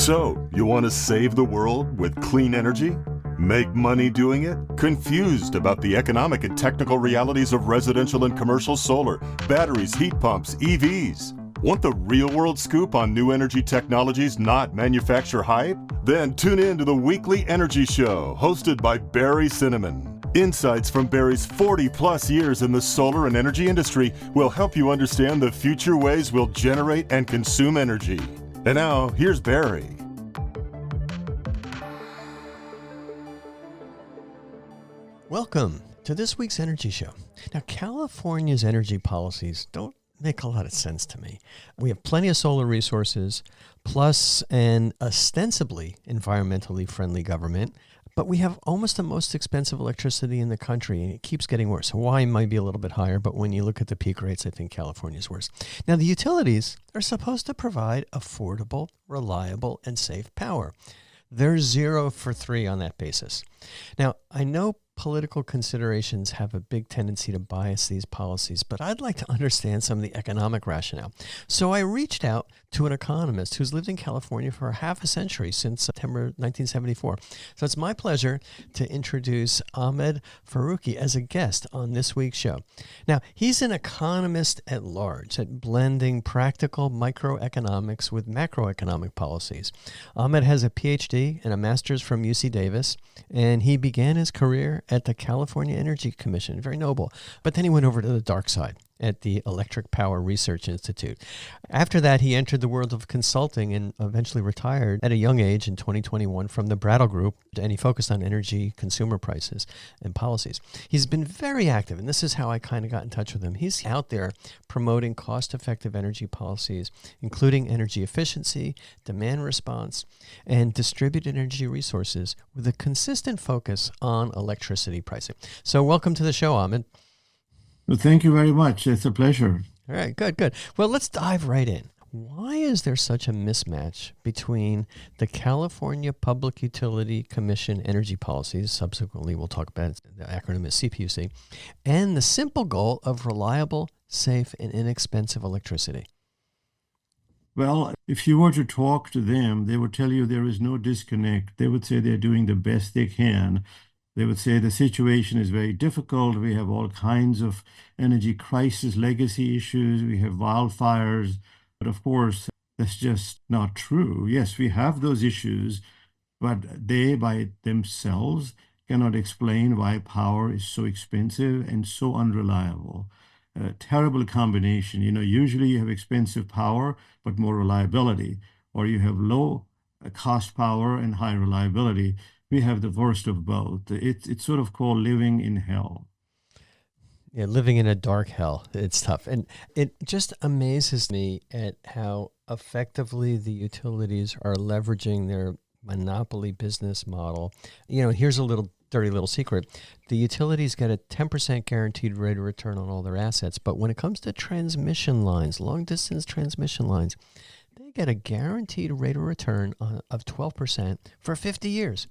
So, you want to save the world with clean energy? Make money doing it? Confused about the economic and technical realities of residential and commercial solar, batteries, heat pumps, EVs? Want the real-world scoop on new energy technologies, not manufacturer hype? Then tune in to the Weekly Energy Show, hosted by Barry Cinnamon. Insights from Barry's 40-plus years in the solar and energy industry will help you understand the future ways we'll generate and consume energy. And now, here's Barry. Welcome to this week's Energy Show. Now, California's energy policies don't make a lot of sense to me. We have plenty of solar resources, plus an ostensibly environmentally friendly government, but we have almost the most expensive electricity in the country, and it keeps getting worse. Hawaii might be a little bit higher, but when you look at the peak rates, I think California's worse. Now, the utilities are supposed to provide affordable, reliable, and safe power. They're 0 for 3 on that basis. Now, I know political considerations have a big tendency to bias these policies, but I'd like to understand some of the economic rationale. So I reached out to an economist who's lived in California for half a century, since September 1974. So it's my pleasure to introduce Ahmad Faruqui as a guest on this week's show. Now, he's an economist at large at blending practical microeconomics with macroeconomic policies. Ahmad has a PhD and a master's from UC Davis, and he began his career at the California Energy Commission, very noble. But then he went over to the dark side at the Electric Power Research Institute. After that, he entered the world of consulting and eventually retired at a young age in 2021 from the Brattle Group, and he focused on energy consumer prices and policies. He's been very active, and this is how I kind of got in touch with him. He's out there promoting cost-effective energy policies, including energy efficiency, demand response, and distributed energy resources with a consistent focus on electricity pricing. So welcome to the show, Ahmad. Well, thank you very much. It's a pleasure. All right, good. Well, let's dive right in. Why is there such a mismatch between the California Public Utility Commission energy policies, subsequently we'll talk about it, the acronym is CPUC, and the simple goal of reliable, safe, and inexpensive electricity? Well, if you were to talk to them, they would tell you there is no disconnect. They would say they're doing the best they can. They would say the situation is very difficult. We have all kinds of energy crisis legacy issues. We have wildfires. But of course, that's just not true. Yes, we have those issues, but they by themselves cannot explain why power is so expensive and so unreliable. A terrible combination. Usually you have expensive power, but more reliability, or you have low cost power and high reliability. We have the worst of both. It's sort of called living in hell. Yeah, living in a dark hell. It's tough. And it just amazes me at how effectively the utilities are leveraging their monopoly business model. Here's a dirty little secret. The utilities get a 10% guaranteed rate of return on all their assets. But when it comes to transmission lines, long distance transmission lines, they get a guaranteed rate of return of 12% for 50 years.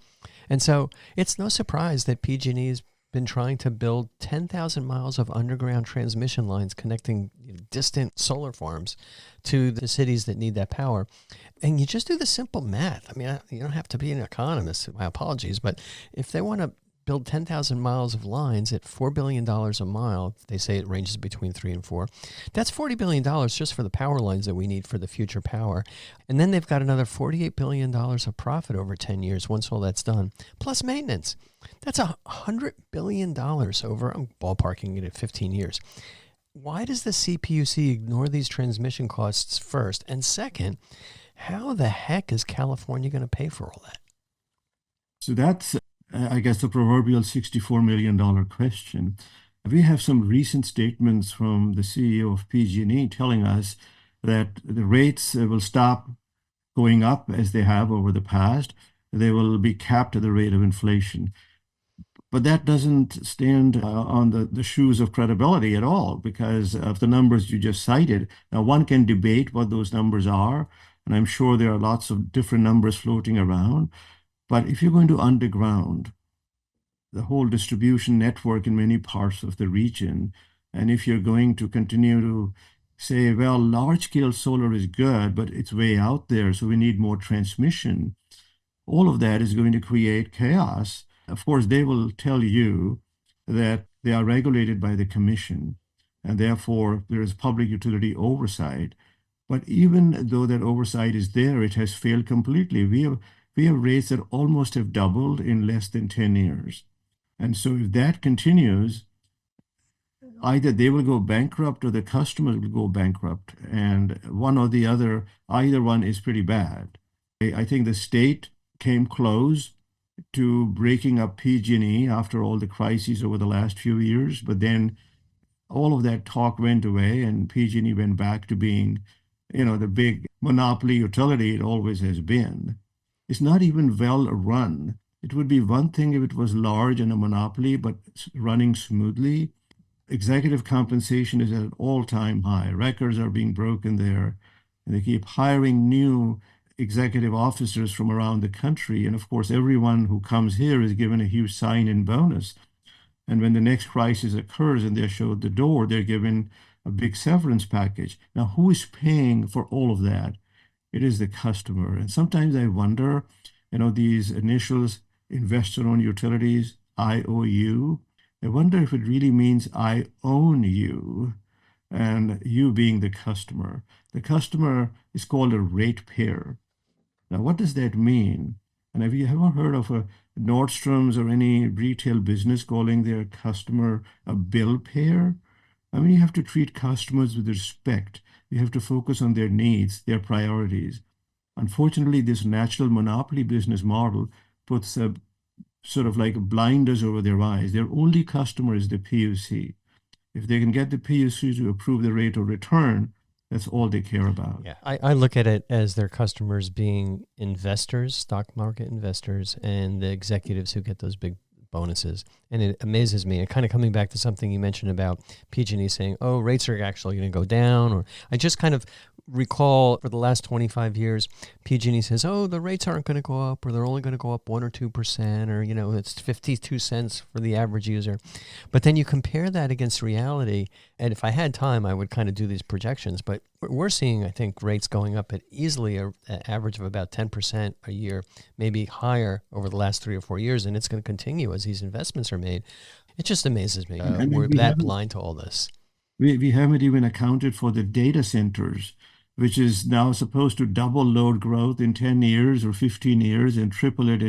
And so it's no surprise that PG&E has been trying to build 10,000 miles of underground transmission lines connecting distant solar farms to the cities that need that power. And you just do the simple math. I mean, you don't have to be an economist. My apologies. But if they want to build 10,000 miles of lines at $4 billion a mile, they say it ranges between 3 and 4. That's $40 billion just for the power lines that we need for the future power. And then they've got another $48 billion of profit over 10 years once all that's done, plus maintenance. That's $100 billion over, I'm ballparking it at 15 years. Why does the CPUC ignore these transmission costs first? And second, how the heck is California going to pay for all that? So that's I guess the proverbial $64 million question. We have some recent statements from the CEO of PG&E telling us that the rates will stop going up as they have over the past. They will be capped at the rate of inflation. But that doesn't stand on the shoes of credibility at all because of the numbers you just cited. Now, one can debate what those numbers are, and I'm sure there are lots of different numbers floating around. But if you're going to underground the whole distribution network in many parts of the region, and if you're going to continue to say, well, large scale solar is good, but it's way out there, so we need more transmission. All of that is going to create chaos. Of course, they will tell you that they are regulated by the commission, and therefore there is public utility oversight. But even though that oversight is there, it has failed completely. We have rates that almost have doubled in less than 10 years. And so if that continues, either they will go bankrupt or the customers will go bankrupt. And one or the other, either one is pretty bad. I think the state came close to breaking up PG&E after all the crises over the last few years, but then all of that talk went away and PG&E went back to being, the big monopoly utility it always has been. It's not even well run. It would be one thing if it was large and a monopoly, but running smoothly. Executive compensation is at an all-time high. Records are being broken there, and they keep hiring new executive officers from around the country. And of course, everyone who comes here is given a huge sign-in bonus. And when the next crisis occurs and they're showed the door, they're given a big severance package. Now, who is paying for all of that? It is the customer. And sometimes I wonder, these initials, investor-owned utilities, IOU, I wonder if it really means I own you, and you being the customer. The customer is called a ratepayer. Now, what does that mean? And have you ever heard of a Nordstrom's or any retail business calling their customer a bill payer? I mean, you have to treat customers with respect. You have to focus on their needs, their priorities. Unfortunately, this natural monopoly business model puts a sort of like blinders over their eyes. Their only customer is the PUC. If they can get the PUC to approve the rate of return, that's all they care about. Yeah, I look at it as their customers being investors, stock market investors, and the executives who get those big bonuses. And it amazes me. And kind of coming back to something you mentioned about PG&E saying, oh, rates are actually going to go down. Or I just kind of recall for the last 25 years, PG&E says, oh, the rates aren't going to go up, or they're only going to go up 1 or 2%, or, it's 52 cents for the average user. But then you compare that against reality. And if I had time, I would kind of do these projections. But we're seeing, I think, rates going up at easily an average of about 10% a year, maybe higher over the last 3 or 4 years. And it's going to continue as these investments are made. It just amazes me. We're that blind to all this. We haven't even accounted for the data centers, which is now supposed to double load growth in 10 years or 15 years and triple it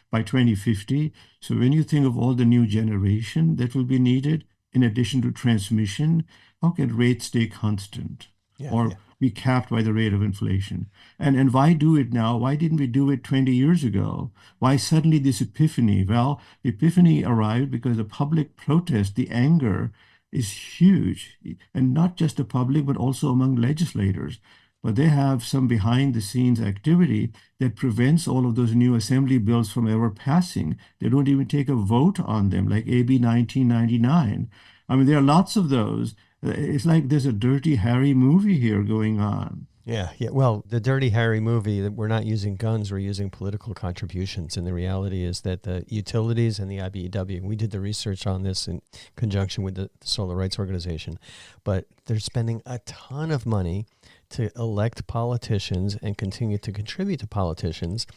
by 2050. So when you think of all the new generation that will be needed, in addition to transmission, how can rates stay constant or be capped by the rate of inflation? And why do it now? Why didn't we do it 20 years ago? Why suddenly this epiphany? Well, the epiphany arrived because the public protest, the anger, is huge, and not just the public, but also among legislators. But they have some behind the scenes activity that prevents all of those new assembly bills from ever passing. They don't even take a vote on them, like AB 1999. I mean, there are lots of those. It's like there's a Dirty Harry movie here going on. Yeah. Well, the Dirty Harry movie, we're not using guns, we're using political contributions. And the reality is that the utilities and the IBEW, we did the research on this in conjunction with the Solar Rights Organization, but they're spending a ton of money to elect politicians and continue to contribute to politicians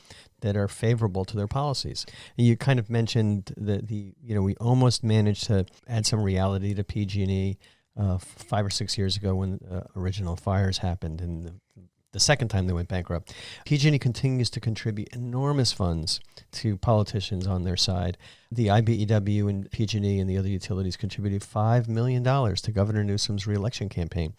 that are favorable to their policies. You kind of mentioned that we almost managed to add some reality to PG&E 5 or 6 years ago when original fires happened and the second time they went bankrupt. PG&E continues to contribute enormous funds to politicians on their side. The IBEW and PG&E and the other utilities contributed $5 million to Governor Newsom's reelection campaign.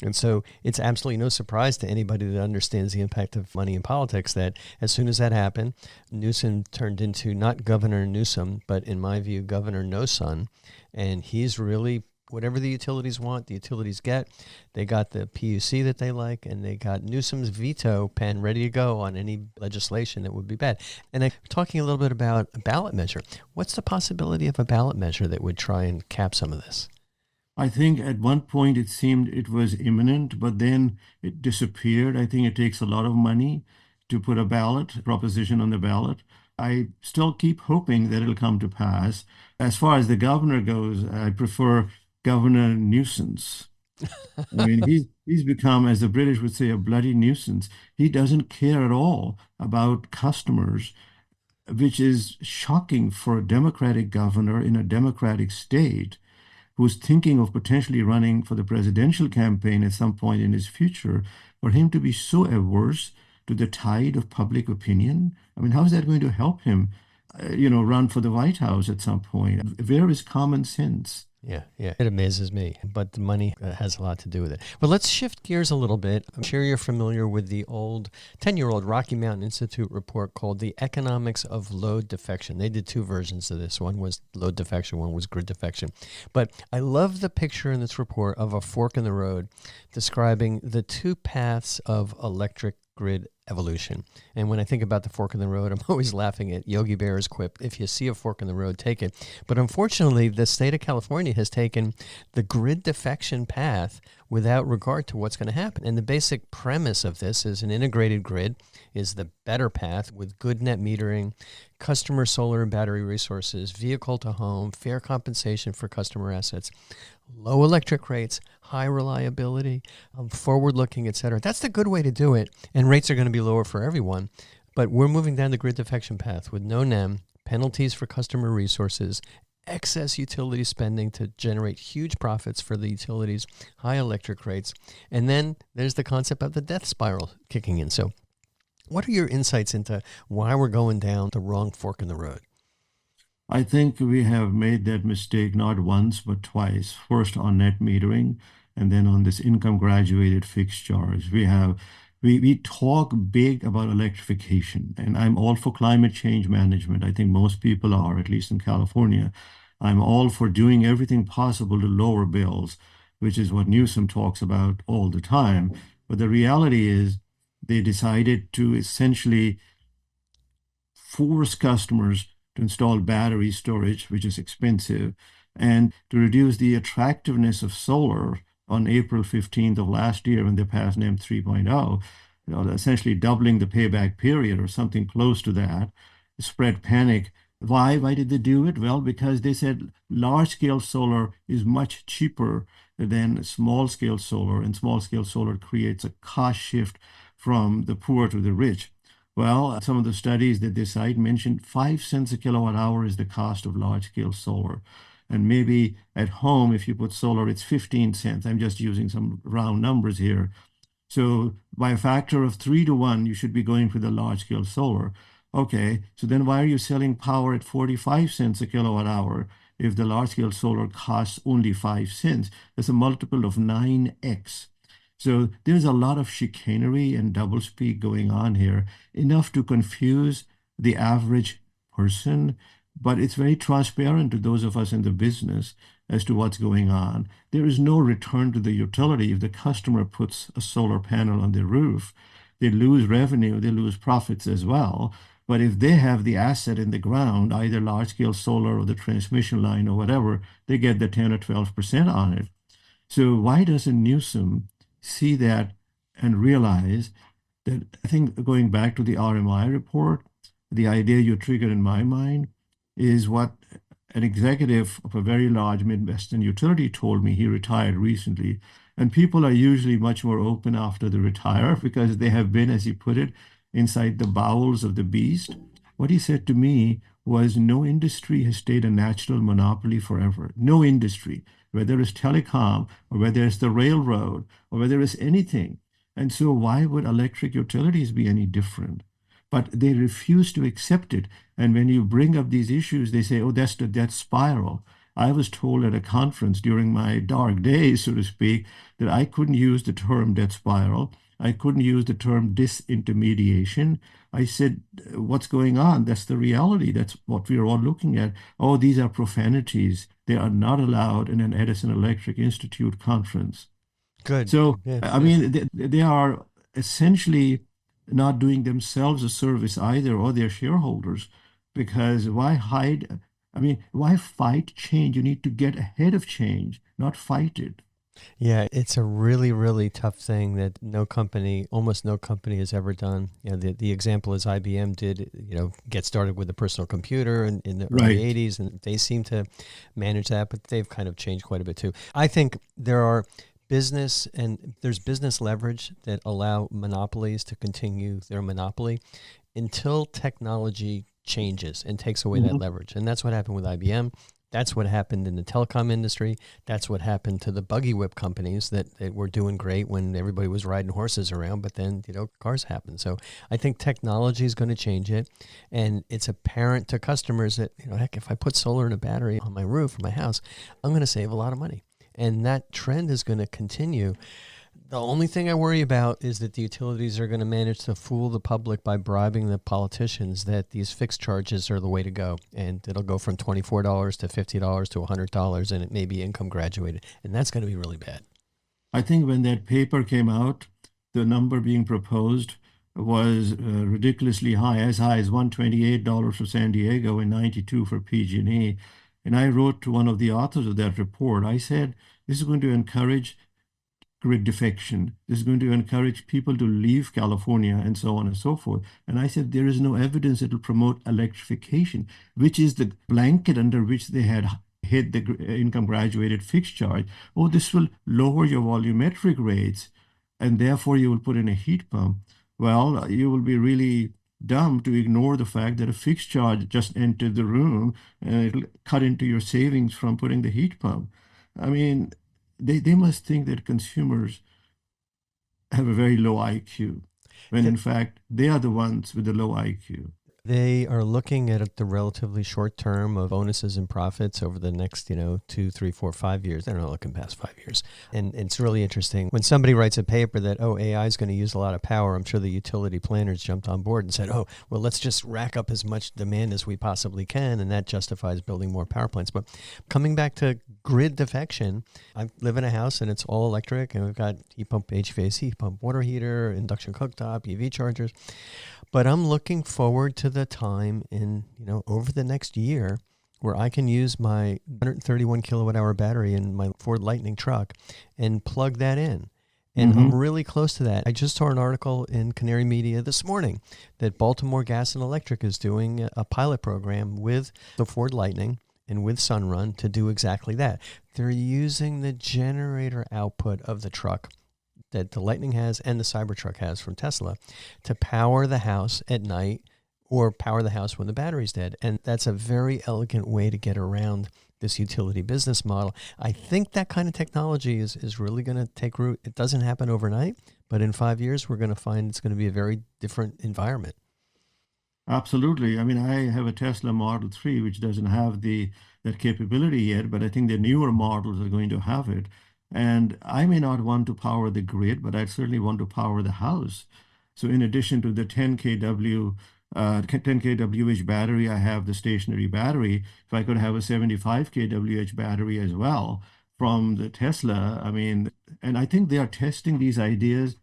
And so it's absolutely no surprise to anybody that understands the impact of money in politics that as soon as that happened, Newsom turned into not Governor Newsom, but in my view, Governor No Son. And he's really whatever the utilities want, the utilities get. They got the PUC that they like, and they got Newsom's veto pen ready to go on any legislation that would be bad. And I'm talking a little bit about a ballot measure. What's the possibility of a ballot measure that would try and cap some of this? I think at one point it seemed it was imminent, but then it disappeared. I think it takes a lot of money to put a proposition on the ballot. I still keep hoping that it'll come to pass. As far as the governor goes, I prefer Governor Nuisance. I mean, he's become, as the British would say, a bloody nuisance. He doesn't care at all about customers, which is shocking for a Democratic governor in a Democratic state who's thinking of potentially running for the presidential campaign at some point in his future, for him to be so averse to the tide of public opinion. I mean, how is that going to help him, run for the White House at some point? Where is common sense? Yeah, yeah, it amazes me, but the money has a lot to do with it. But let's shift gears a little bit. I'm sure you're familiar with the old 10-year-old Rocky Mountain Institute report called The Economics of Load Defection. They did two versions of this. One was load defection, one was grid defection. But I love the picture in this report of a fork in the road describing the two paths of electric grid evolution. And when I think about the fork in the road, I'm always laughing at Yogi Berra's quip, if you see a fork in the road, take it. But unfortunately, the state of California has taken the grid defection path without regard to what's going to happen. And the basic premise of this is an integrated grid is the better path with good net metering, customer solar and battery resources, vehicle to home, fair compensation for customer assets, low electric rates, high reliability, forward-looking, et cetera. That's the good way to do it, and rates are going to be lower for everyone. But we're moving down the grid defection path with no NEM, penalties for customer resources, excess utility spending to generate huge profits for the utilities, high electric rates, and then there's the concept of the death spiral kicking in. So what are your insights into why we're going down the wrong fork in the road? I think we have made that mistake not once, but twice. First on net metering, and then on this income graduated fixed charge. We talk big about electrification, and I'm all for climate change management. I think most people are, at least in California. I'm all for doing everything possible to lower bills, which is what Newsom talks about all the time. But the reality is they decided to essentially force customers to install battery storage, which is expensive, and to reduce the attractiveness of solar on April 15th of last year when they passed NEM 3.0, essentially doubling the payback period or something close to that, spread panic. Why? Why did they do it? Well, because they said large-scale solar is much cheaper than small-scale solar, and small-scale solar creates a cost shift from the poor to the rich. Well, some of the studies that they cite mentioned 5 cents a kilowatt hour is the cost of large scale solar. And maybe at home, if you put solar, it's 15 cents. I'm just using some round numbers here. So by a factor of 3 to 1, you should be going for the large scale solar. Okay, so then why are you selling power at 45 cents a kilowatt hour if the large scale solar costs only 5 cents? That's a multiple of 9x. So there's a lot of chicanery and doublespeak going on here, enough to confuse the average person, but it's very transparent to those of us in the business as to what's going on. There is no return to the utility if the customer puts a solar panel on their roof. They lose revenue, they lose profits as well. But if they have the asset in the ground, either large-scale solar or the transmission line or whatever, they get the 10 or 12% on it. So why doesn't Newsom see that and realize that? I think going back to the RMI report, the idea you triggered in my mind is what an executive of a very large Midwestern utility told me. He retired recently. And people are usually much more open after they retire because they have been, as he put it, inside the bowels of the beast. What he said to me was no industry has stayed a natural monopoly forever. No industry, whether it's telecom or whether it's the railroad or whether it's anything. And so why would electric utilities be any different? But they refuse to accept it. And when you bring up these issues, they say, oh, that's the death spiral. I was told at a conference during my dark days, so to speak, that I couldn't use the term death spiral. I couldn't use the term disintermediation. I said, what's going on? That's the reality. That's what we're all looking at. Oh, these are profanities. They are not allowed in an Edison Electric Institute conference. Good. So, Yeah, I mean, they are essentially not doing themselves a service either or their shareholders, because why hide? I mean, why fight change? You need to get ahead of change, not fight it. Yeah, it's a really, really tough thing that almost no company has ever done. You know, the example is IBM did, get started with a personal computer in the early Right. 80s, and they seem to manage that, but they've kind of changed quite a bit too. I think there are business, and there's business leverage that allow monopolies to continue their monopoly until technology changes and takes away that leverage. And that's what happened with IBM. That's what happened in the telecom industry. That's what happened to the buggy whip companies that were doing great when everybody was riding horses around, but then, cars happened. So I think technology is going to change it. And it's apparent to customers that, heck, if I put solar and a battery on my roof or my house, I'm going to save a lot of money. And that trend is going to continue. The only thing I worry about is that the utilities are going to manage to fool the public by bribing the politicians that these fixed charges are the way to go. And it'll go from $24 to $50 to $100, and it may be income graduated. And that's going to be really bad. I think when that paper came out, the number being proposed was ridiculously high as $128 for San Diego and $92 for PG&E. And I wrote to one of the authors of that report. I said, this is going to encourage grid defection. This is going to encourage people to leave California and so on and so forth. And I said, there is no evidence it will promote electrification, which is the blanket under which they had hit the income graduated fixed charge. Oh, this will lower your volumetric rates, and therefore you will put in a heat pump. Well, you will be really dumb to ignore the fact that a fixed charge just entered the room and it'll cut into your savings from putting the heat pump. I mean, they must think that consumers have a very low IQ, when in fact they are the ones with the low IQ. They are looking at the relatively short term of bonuses and profits over the next, 2, 3, 4, 5 years. They're not looking past 5 years. And it's really interesting. When somebody writes a paper that, AI is going to use a lot of power, I'm sure the utility planners jumped on board and said, let's just rack up as much demand as we possibly can. And that justifies building more power plants. But coming back to grid defection, I live in a house and it's all electric. And we've got heat pump, HVAC, heat pump, water heater, induction cooktop, EV chargers. But I'm looking forward to the time in, over the next year where I can use my 131 kilowatt hour battery in my Ford Lightning truck and plug that in. And I'm really close to that. I just saw an article in Canary Media this morning that Baltimore Gas and Electric is doing a pilot program with the Ford Lightning and with Sunrun to do exactly that. They're using the generator output of the truck that the Lightning has and the Cybertruck has from Tesla to power the house at night or power the house when the battery's dead. And that's a very elegant way to get around this utility business model. I think that kind of technology is really going to take root. It doesn't happen overnight, but in 5 years, we're going to find it's going to be a very different environment. Absolutely. I mean, I have a Tesla Model 3, which doesn't have that capability yet, but I think the newer models are going to have it. And I may not want to power the grid, but I certainly want to power the house. So in addition to the 10 kWh battery, I have the stationary battery. If I could have a 75 kWh battery as well from the Tesla, and I think they are testing these ideas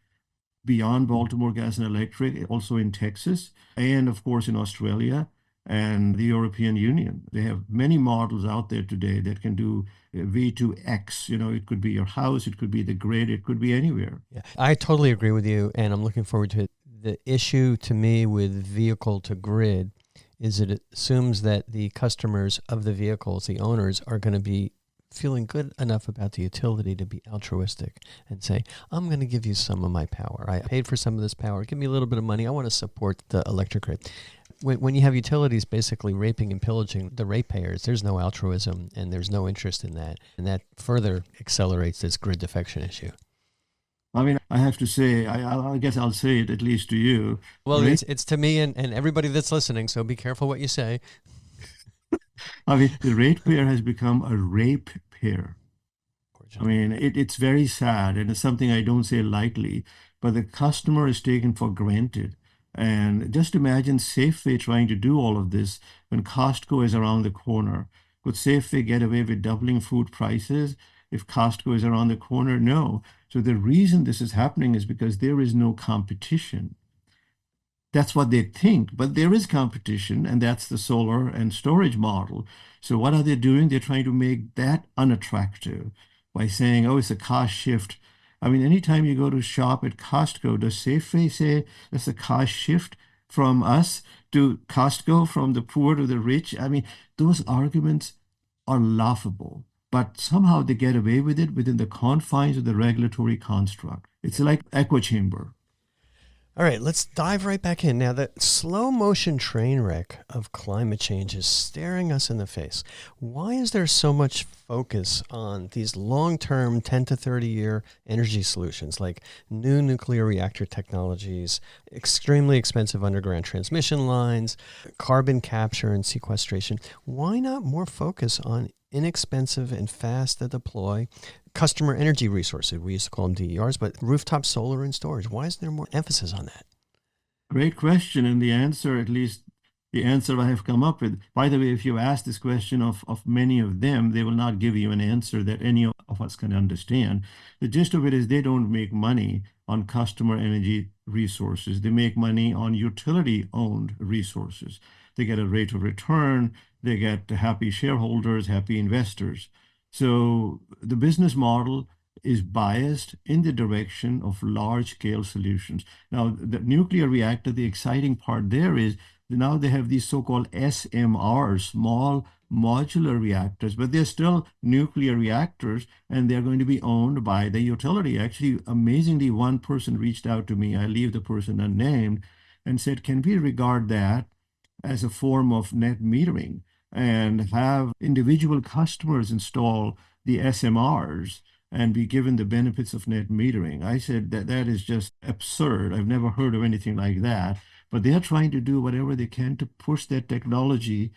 beyond Baltimore Gas and Electric, also in Texas, and of course in Australia and the European Union. They have many models out there today that can do V2X. It could be your house, it could be the grid, it could be anywhere. Yeah, I totally agree with you, and I'm looking forward to it. The issue to me with vehicle to grid is that it assumes that the customers of the vehicles, the owners, are going to be feeling good enough about the utility to be altruistic and say, I'm going to give you some of my power. I paid for some of this power. Give me a little bit of money. I want to support the electric grid. When you have utilities basically raping and pillaging the ratepayers, there's no altruism and there's no interest in that. And that further accelerates this grid defection issue. I have to say, I guess I'll say it at least to you. Well, it's to me and everybody that's listening, so be careful what you say. The ratepayer has become a rape payer. It's very sad, and it's something I don't say lightly, but the customer is taken for granted. And just imagine Safeway trying to do all of this when Costco is around the corner. Could Safeway get away with doubling food prices if Costco is around the corner? No. So the reason this is happening is because there is no competition. That's what they think, but there is competition, and that's the solar and storage model. So what are they doing? They're trying to make that unattractive by saying, it's a cost shift. Anytime you go to shop at Costco, does Safeway say that's a cost shift from us to Costco, from the poor to the rich? Those arguments are laughable. but somehow they get away with it within the confines of the regulatory construct. It's like echo chamber. All right, let's dive right back in. Now, the slow motion train wreck of climate change is staring us in the face. Why is there so much focus on these long-term 10 to 30-year energy solutions like new nuclear reactor technologies, extremely expensive underground transmission lines, carbon capture and sequestration? Why not more focus on inexpensive and fast to deploy customer energy resources? We used to call them DERs, but rooftop solar and storage. Why is there more emphasis on that? Great question. And the answer, at least the answer I have come up with, by the way, if you ask this question of many of them, they will not give you an answer that any of us can understand. The gist of it is they don't make money on customer energy resources. They make money on utility-owned resources. They get a rate of return. They get happy shareholders, happy investors. So the business model is biased in the direction of large-scale solutions. Now, the nuclear reactor, the exciting part there is now they have these so-called SMRs, small modular reactors, but they're still nuclear reactors, and they're going to be owned by the utility. Actually, amazingly, one person reached out to me, I leave the person unnamed, and said, can we regard that as a form of net metering and have individual customers install the SMRs and be given the benefits of net metering? I said that is just absurd. I've never heard of anything like that. But they are trying to do whatever they can to push that technology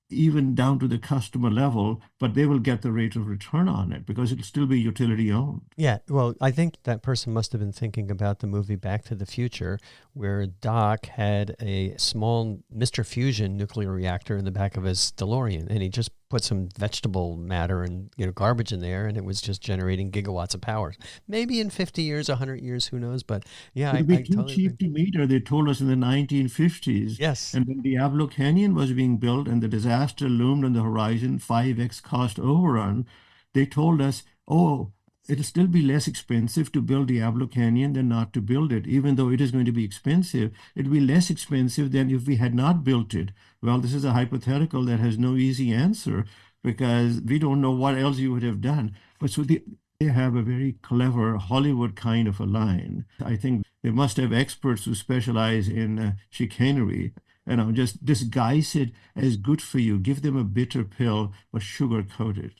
even down to the customer level, but they will get the rate of return on it because it'll still be utility owned. Yeah, well, I think that person must have been thinking about the movie Back to the Future, where Doc had a small Mr. Fusion nuclear reactor in the back of his DeLorean, and he just put some vegetable matter and garbage in there, and it was just generating gigawatts of power. Maybe in 50 years, 100 years, who knows? But yeah, It'll be I too totally cheap agree. to meter, they told us in the 1950s. Yes. And when Diablo Canyon was being built and the disaster loomed on the horizon, 5x cost overrun, they told us, oh, it'll still be less expensive to build Diablo Canyon than not to build it. Even though it is going to be expensive, it'll be less expensive than if we had not built it. Well, this is a hypothetical that has no easy answer because we don't know what else you would have done. But so they have a very clever Hollywood kind of a line. I think they must have experts who specialize in chicanery. Just disguise it as good for you. Give them a bitter pill, but sugarcoat it.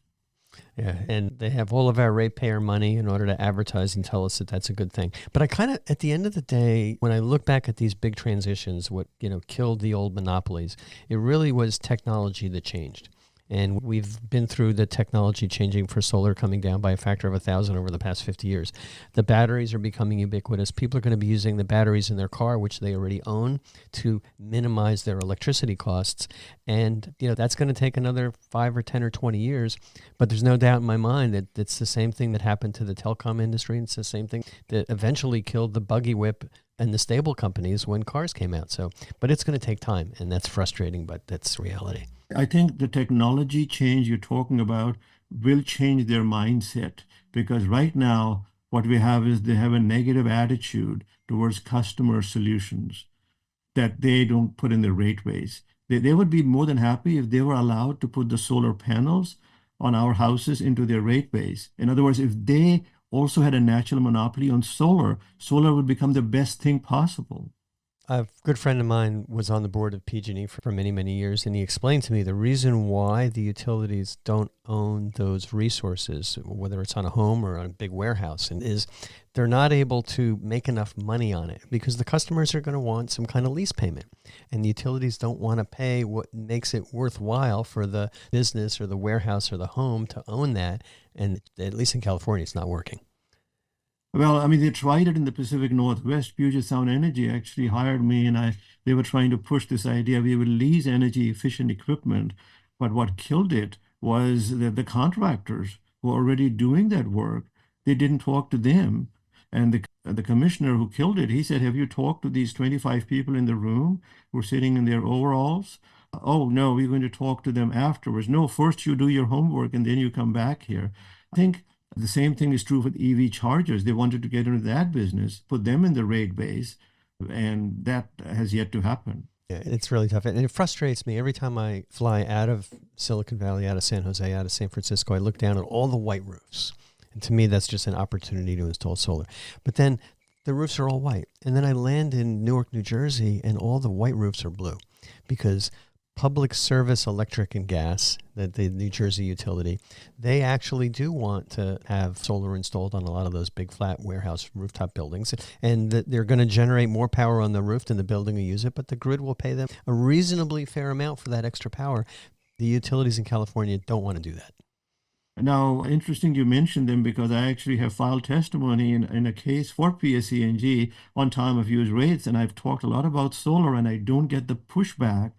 Yeah, and they have all of our ratepayer money in order to advertise and tell us that that's a good thing. But I kind of, at the end of the day, when I look back at these big transitions, what killed the old monopolies, it really was technology that changed. And we've been through the technology changing for solar coming down by a factor of 1,000 over the past 50 years. The batteries are becoming ubiquitous. People are going to be using the batteries in their car, which they already own, to minimize their electricity costs. And, that's going to take another 5 or 10 or 20 years. But there's no doubt in my mind that it's the same thing that happened to the telecom industry. And it's the same thing that eventually killed the buggy whip and the stable companies when cars came out. But it's going to take time, and that's frustrating, but that's reality. I think the technology change you're talking about will change their mindset because right now, what we have is they have a negative attitude towards customer solutions that they don't put in the rate base. They would be more than happy if they were allowed to put the solar panels on our houses into their rate base. In other words, if they also had a natural monopoly on solar, solar would become the best thing possible. A good friend of mine was on the board of PG&E for many, many years, and he explained to me the reason why the utilities don't own those resources, whether it's on a home or on a big warehouse, and is they're not able to make enough money on it because the customers are going to want some kind of lease payment, and the utilities don't want to pay what makes it worthwhile for the business or the warehouse or the home to own that, and at least in California, it's not working. Well, they tried it in the Pacific Northwest. Puget Sound Energy actually hired me, and they were trying to push this idea we would lease energy efficient equipment. But what killed it was that the contractors who were already doing that work, they didn't talk to them. And the commissioner who killed it, he said, have you talked to these 25 people in the room who are sitting in their overalls? Oh, no, we're going to talk to them afterwards. No, first you do your homework and then you come back here. I think the same thing is true with EV chargers. They wanted to get into that business, put them in the rate base, and that has yet to happen. Yeah, it's really tough. And it frustrates me every time I fly out of Silicon Valley, out of San Jose, out of San Francisco. I look down at all the white roofs. And to me, that's just an opportunity to install solar. But then the roofs are all white. And then I land in Newark, New Jersey, and all the white roofs are blue because Public Service Electric and Gas, the New Jersey utility, they actually do want to have solar installed on a lot of those big flat warehouse rooftop buildings. And they're going to generate more power on the roof than the building will use it, but the grid will pay them a reasonably fair amount for that extra power. The utilities in California don't want to do that. Now, interesting you mentioned them because I actually have filed testimony in a case for PSE&G on time of use rates, and I've talked a lot about solar, and I don't get the pushback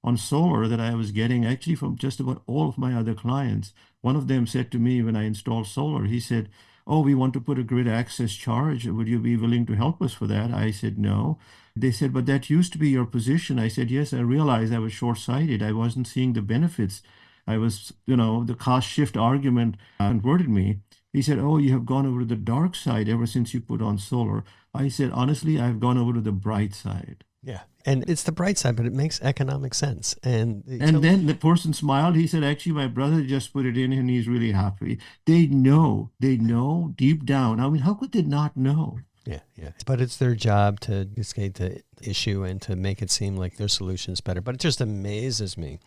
on solar that I was getting actually from just about all of my other clients. One of them said to me when I installed solar, he said, "Oh, we want to put a grid access charge. Would you be willing to help us for that?" I said, "No." They said, "But that used to be your position." I said, "Yes, I realized I was short-sighted. I wasn't seeing the benefits. I was, the cost shift argument converted me." He said, "Oh, you have gone over to the dark side ever since you put on solar." I said, "Honestly, I've gone over to the bright side." Yeah. And it's the bright side, but it makes economic sense. And then the person smiled. He said, "Actually, my brother just put it in and he's really happy." They know deep down. I mean, how could they not know? Yeah, yeah. But it's their job to escape the issue and to make it seem like their solution's better. But it just amazes me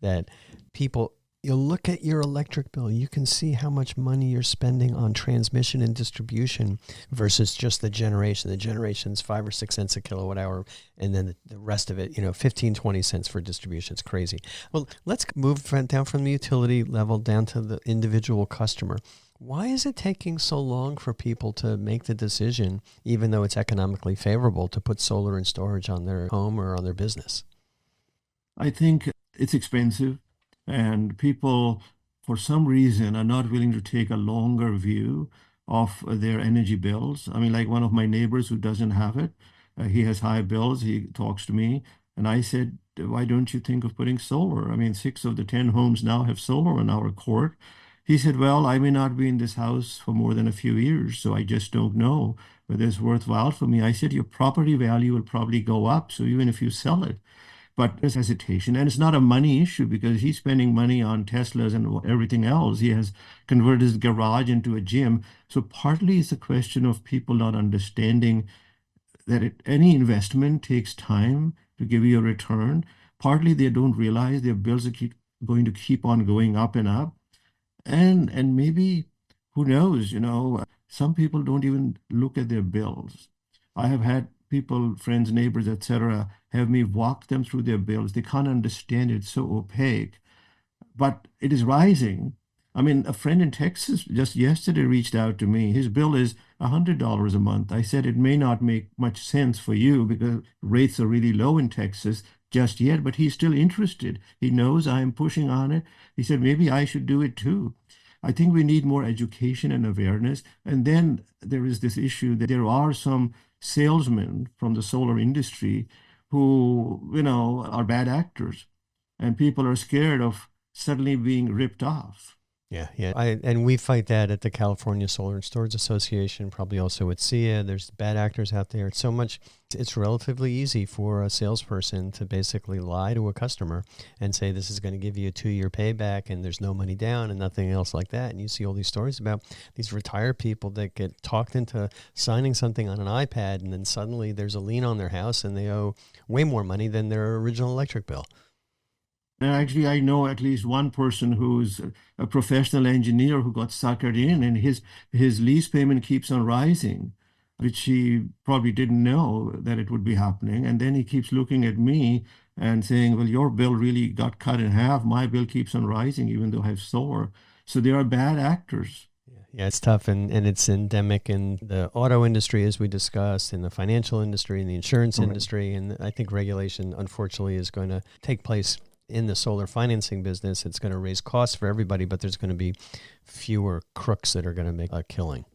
that people, you look at your electric bill, you can see how much money you're spending on transmission and distribution versus just the generation. The generation's 5 or 6 cents a kilowatt hour, and then the rest of it, 15, 20 cents for distribution. It's crazy. Well, let's move down from the utility level down to the individual customer. Why is it taking so long for people to make the decision, even though it's economically favorable, to put solar and storage on their home or on their business? I think it's expensive, and people, for some reason, are not willing to take a longer view of their energy bills. I mean, like one of my neighbors who doesn't have it, he has high bills. He talks to me, and I said, "Why don't you think of putting solar?" I mean, 6 of the 10 homes now have solar in our court. He said, "Well, I may not be in this house for more than a few years, so I just don't know whether it's worthwhile for me." I said, "Your property value will probably go up, so even if you sell it." But there's hesitation, and it's not a money issue because he's spending money on Teslas and everything else. He has converted his garage into a gym. So partly it's a question of people not understanding that any investment takes time to give you a return. Partly they don't realize their bills are going to keep on going up and up. And maybe, who knows, some people don't even look at their bills. I have had people, friends, neighbors, etc., have me walk them through their bills. They can't understand it, it's so opaque. But it is rising. I mean, a friend in Texas just yesterday reached out to me. His bill is $100 a month. I said it may not make much sense for you because rates are really low in Texas just yet, but he's still interested. He knows I'm pushing on it. He said, maybe I should do it too. I think we need more education and awareness. And then there is this issue that there are some salesmen from the solar industry who, are bad actors. And people are scared of suddenly being ripped off. Yeah, yeah. And we fight that at the California Solar and Storage Association, probably also at SEIA. There's bad actors out there. It's relatively easy for a salesperson to basically lie to a customer and say this is going to give you a 2-year payback and there's no money down and nothing else like that. And you see all these stories about these retired people that get talked into signing something on an iPad, and then suddenly there's a lien on their house and they owe way more money than their original electric bill. And actually, I know at least one person who's a professional engineer who got suckered in, and his lease payment keeps on rising, which he probably didn't know that it would be happening. And then he keeps looking at me and saying, "Well, your bill really got cut in half. My bill keeps on rising, even though I have solar." So there are bad actors. Yeah, it's tough, and it's endemic in the auto industry, as we discussed, in the financial industry, in the insurance industry. And I think regulation, unfortunately, is going to take place in the solar financing business. It's going to raise costs for everybody, but there's going to be fewer crooks that are going to make a killing.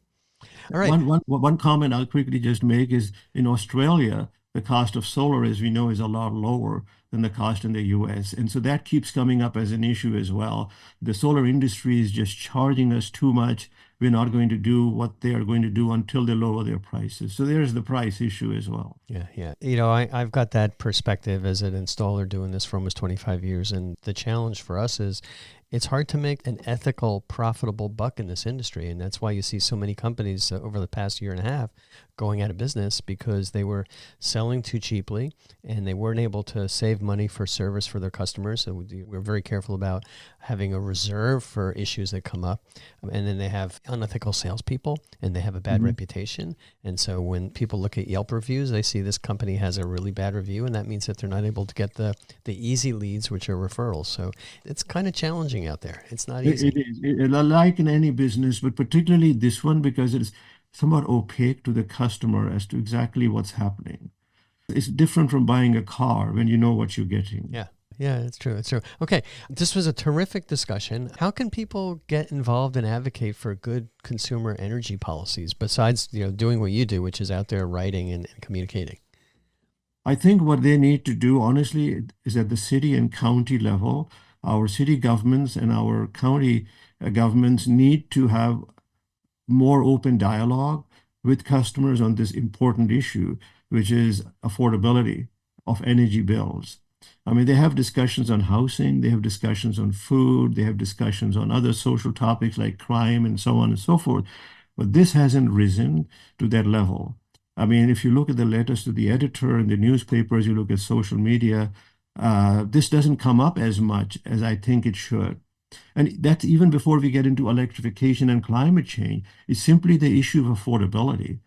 All right. One comment I'll quickly just make is in Australia, the cost of solar, as we know, is a lot lower. than the cost in the US. And so that keeps coming up as an issue as well. The solar industry is just charging us too much. We're not going to do what they are going to do until they lower their prices. So there's the price issue as well. Yeah. I've got that perspective as an installer doing this for almost 25 years. And the challenge for us is it's hard to make an ethical, profitable buck in this industry. And that's why you see so many companies over the past year and a half going out of business, because they were selling too cheaply and they weren't able to save money for service for their customers. So we're very careful about having a reserve for issues that come up. And then they have unethical salespeople and they have a bad reputation. And so when people look at Yelp reviews, they see this company has a really bad review, and that means that they're not able to get the easy leads, which are referrals. So it's kind of challenging out there. It's not easy. It is, like in any business, but particularly this one, because it's somewhat opaque to the customer as to exactly what's happening. It's different from buying a car when you know what you're getting. Yeah, it's true. It's true. Okay, this was a terrific discussion. How can people get involved and advocate for good consumer energy policies besides, doing what you do, which is out there writing and communicating? I think what they need to do, honestly, is at the city and county level, our city governments and our county governments need to have more open dialogue with customers on this important issue, which is affordability of energy bills. I mean, they have discussions on housing, they have discussions on food, they have discussions on other social topics like crime and so on and so forth. But this hasn't risen to that level. I mean, if you look at the letters to the editor in the newspapers, you look at social media, this doesn't come up as much as I think it should. And that's even before we get into electrification and climate change. It's simply the issue of affordability.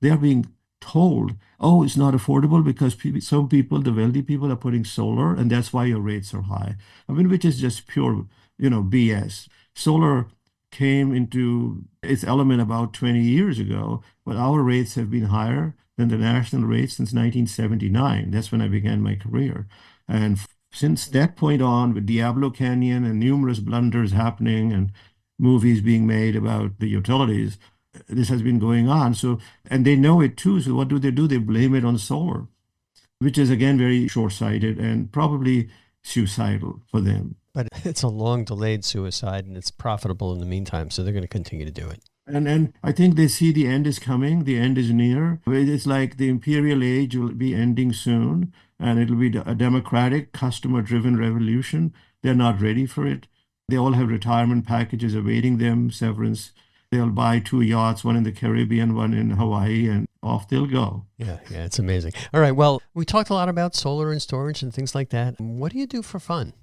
They are being told, oh, it's not affordable because some people, the wealthy people, are putting solar, and that's why your rates are high. I mean, which is just pure, BS. Solar came into its element about 20 years ago, but our rates have been higher than the national rates since 1979. That's when I began my career. And since that point on, with Diablo Canyon and numerous blunders happening and movies being made about the utilities, this has been going on. So, and they know it too. So what do? They blame it on solar, which is again very short-sighted and probably suicidal for them. But it's a long delayed suicide, and it's profitable in the meantime. So they're going to continue to do it. And I think they see the end is coming. The end is near. It's like the imperial age will be ending soon, and it'll be a democratic, customer-driven revolution. They're not ready for it. They all have retirement packages awaiting them, severance. They'll buy 2 yachts, one in the Caribbean, one in Hawaii, and off they'll go. Yeah, it's amazing. All right, well, we talked a lot about solar and storage and things like that. What do you do for fun?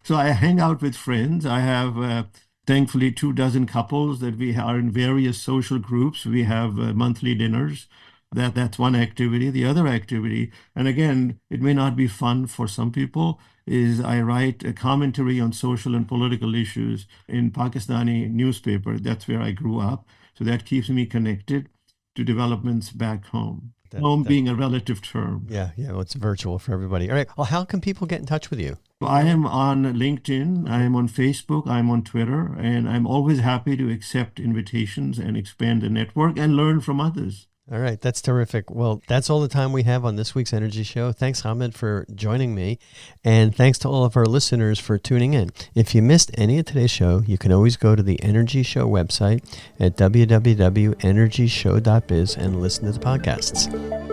So I hang out with friends. I have thankfully 24 couples that we are in various social groups. We have monthly dinners. That's one activity. The other activity, and again, it may not be fun for some people, is I write a commentary on social and political issues in Pakistani newspaper. That's where I grew up. So that keeps me connected to developments back home. Home being a relative term. Yeah, well, it's virtual for everybody. All right, well, how can people get in touch with you? I am on LinkedIn, I am on Facebook, I'm on Twitter, and I'm always happy to accept invitations and expand the network and learn from others. All right, that's terrific. Well, that's all the time we have on this week's Energy Show. Thanks, Ahmad, for joining me. And thanks to all of our listeners for tuning in. If you missed any of today's show, you can always go to the Energy Show website at www.energyshow.biz and listen to the podcasts.